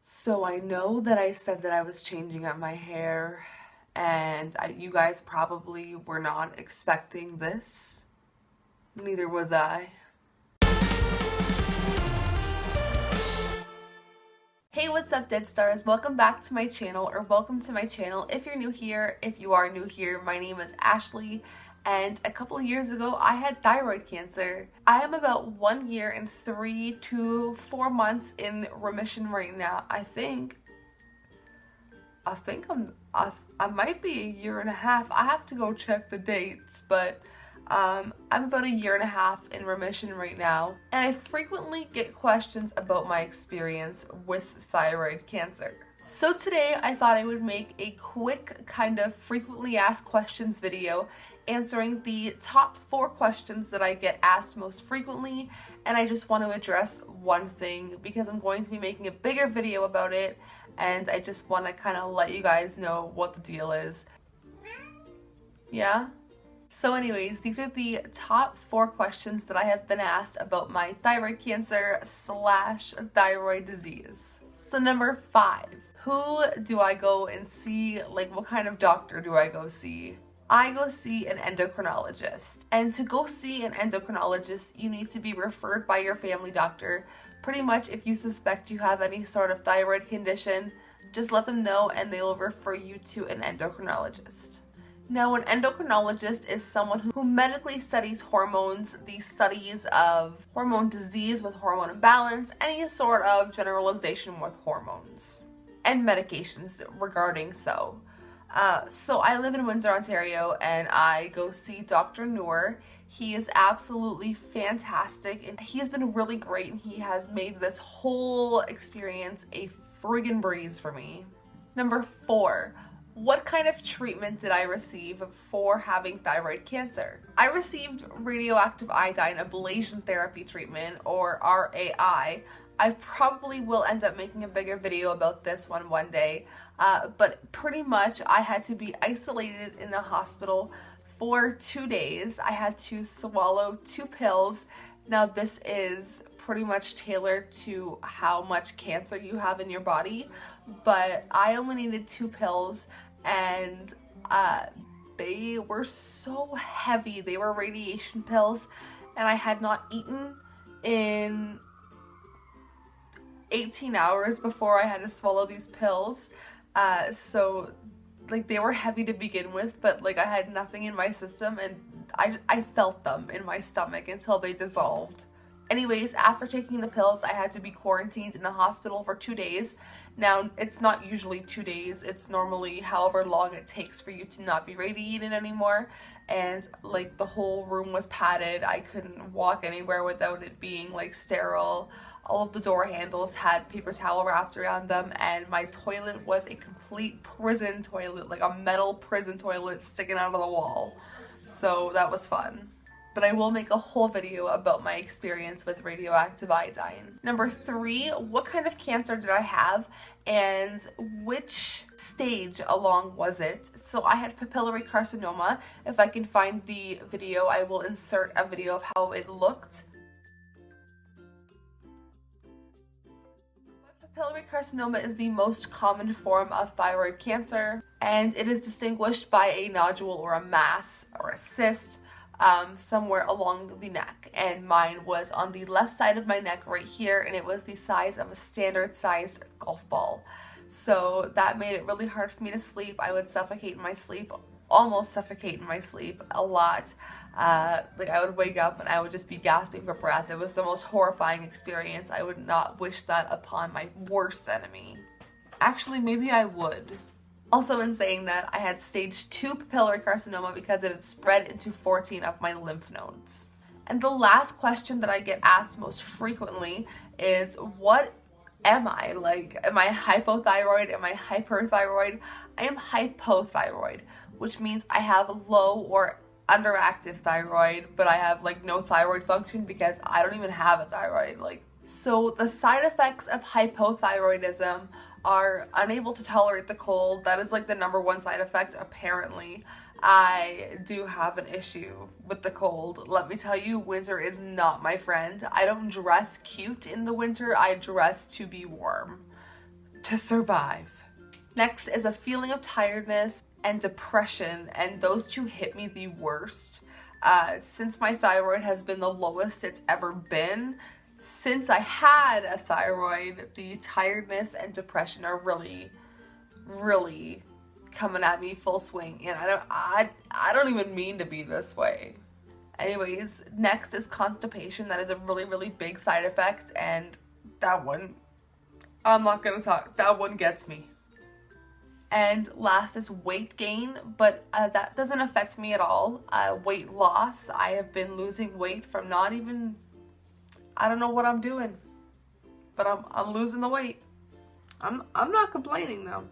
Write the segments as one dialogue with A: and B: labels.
A: So I know that I said that I was changing up my hair, and you guys probably were not expecting this. Neither was I. Hey, what's up, Dead Stars? Welcome back to my channel, or welcome to my channel if you're new here. If you are new here, my name is Ashley, and a couple of years ago I had thyroid cancer. I am about 1 year and 3 to 4 months in remission right now. I think I might be a year and a half. I have to go check the dates, but I'm about a year and a half in remission right now, and I frequently get questions about my experience with thyroid cancer. So today I thought I would make a quick kind of frequently asked questions video answering the top 4 questions that I get asked most frequently, and I just want to address one thing because I'm going to be making a bigger video about it, and I just want to kind of let you guys know what the deal is. Yeah? So anyways, these are the top 4 questions that I have been asked about my thyroid cancer / thyroid disease. So number 5, who do I go and see? Like, what kind of doctor do I go see? I go see an endocrinologist. And to go see an endocrinologist, you need to be referred by your family doctor. Pretty much if you suspect you have any sort of thyroid condition, just let them know and they will refer you to an endocrinologist. Now, an endocrinologist is someone who medically studies hormones, the studies of hormone disease with hormone imbalance, any sort of generalization with hormones, and medications regarding so. So I live in Windsor, Ontario, and I go see Dr. Noor. He is absolutely fantastic, and he has been really great, and he has made this whole experience a friggin' breeze for me. Number 4. What kind of treatment did I receive for having thyroid cancer? I received radioactive iodine ablation therapy treatment, or RAI. I probably will end up making a bigger video about this one day, but pretty much I had to be isolated in a hospital for 2 days. I had to swallow 2 pills. Now this is pretty much tailored to how much cancer you have in your body, but I only needed 2 pills, and they were so heavy. They were radiation pills, and I had not eaten in 18 hours before I had to swallow these pills. So like, they were heavy to begin with, but like, I had nothing in my system, and I felt them in my stomach until they dissolved. Anyways, after taking the pills, I had to be quarantined in the hospital for 2 days. Now, it's not usually 2 days. It's normally however long it takes for you to not be radiated anymore. And like, the whole room was padded. I couldn't walk anywhere without it being like sterile. All of the door handles had paper towel wrapped around them, and my toilet was a complete prison toilet, like a metal prison toilet sticking out of the wall. So that was fun. But I will make a whole video about my experience with radioactive iodine. Number 3, what kind of cancer did I have, and which stage along was it? So I had papillary carcinoma. If I can find the video, I will insert a video of how it looked. Papillary carcinoma is the most common form of thyroid cancer, and it is distinguished by a nodule or a mass or a cyst somewhere along the neck, and mine was on the left side of my neck right here, and it was the size of a standard sized golf ball. So that made it really hard for me to sleep. I would suffocate in my sleep, almost suffocate in my sleep a lot. Like, I would wake up and I would just be gasping for breath. It was the most horrifying experience. I would not wish that upon my worst enemy. Actually, maybe I would. Also, in saying that, I had stage 2 papillary carcinoma because it had spread into 14 of my lymph nodes. And the last question that I get asked most frequently is, what am I? Like, am I hypothyroid? Am I hyperthyroid? I am hypothyroid, which means I have low or underactive thyroid, but I have like no thyroid function because I don't even have a thyroid. So the side effects of hypothyroidism are unable to tolerate the cold. That is like the number 1 side effect, apparently. I do have an issue with the cold. Let me tell you, winter is not my friend. I don't dress cute in the winter. I dress to be warm. to survive. Next is a feeling of tiredness and depression, and those two hit me the worst. Since my thyroid has been the lowest it's ever been, since I had a thyroid, the tiredness and depression are really, really coming at me full swing, and I don't even mean to be this way. Anyways, next is constipation. That is a really, really big side effect, and that one, I'm not gonna talk, that one gets me. And last is weight gain, but that doesn't affect me at all. Weight loss, I have been losing weight from not even, I don't know what I'm doing, but I'm losing the weight. I'm not complaining though.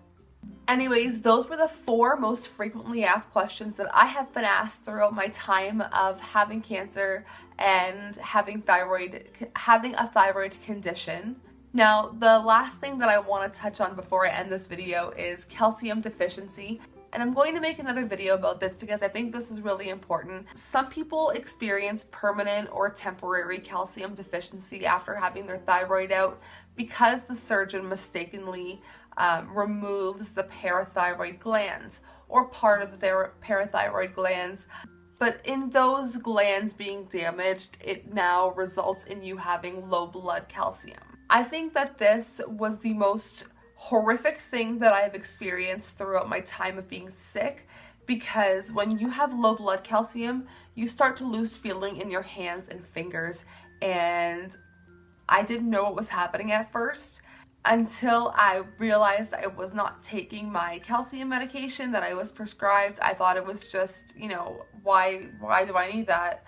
A: Anyways, those were the 4 most frequently asked questions that I have been asked throughout my time of having cancer and having a thyroid condition. Now, the last thing that I want to touch on before I end this video is calcium deficiency. And I'm going to make another video about this because I think this is really important. Some people experience permanent or temporary calcium deficiency after having their thyroid out because the surgeon mistakenly removes the parathyroid glands or part of their parathyroid glands. But in those glands being damaged, it now results in you having low blood calcium. I think that this was the most horrific thing that I've experienced throughout my time of being sick, because when you have low blood calcium, you start to lose feeling in your hands and fingers, and I didn't know what was happening at first until I realized I was not taking my calcium medication that I was prescribed. I thought it was just, why do I need that?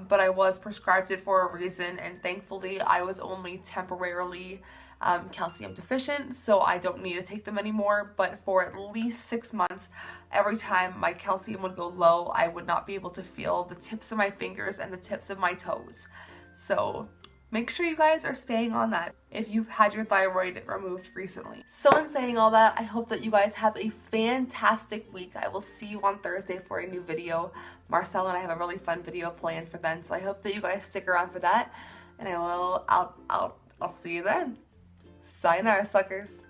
A: But I was prescribed it for a reason, and thankfully I was only temporarily calcium deficient, so I don't need to take them anymore. But for at least 6 months, every time my calcium would go low, I would not be able to feel the tips of my fingers and the tips of my toes. So make sure you guys are staying on that if you've had your thyroid removed recently. So in saying all that, I hope that you guys have a fantastic week. I will see you on Thursday for a new video. Marcel and I have a really fun video planned for then, so I hope that you guys stick around for that, and I'll see you then. Sayonara, suckers.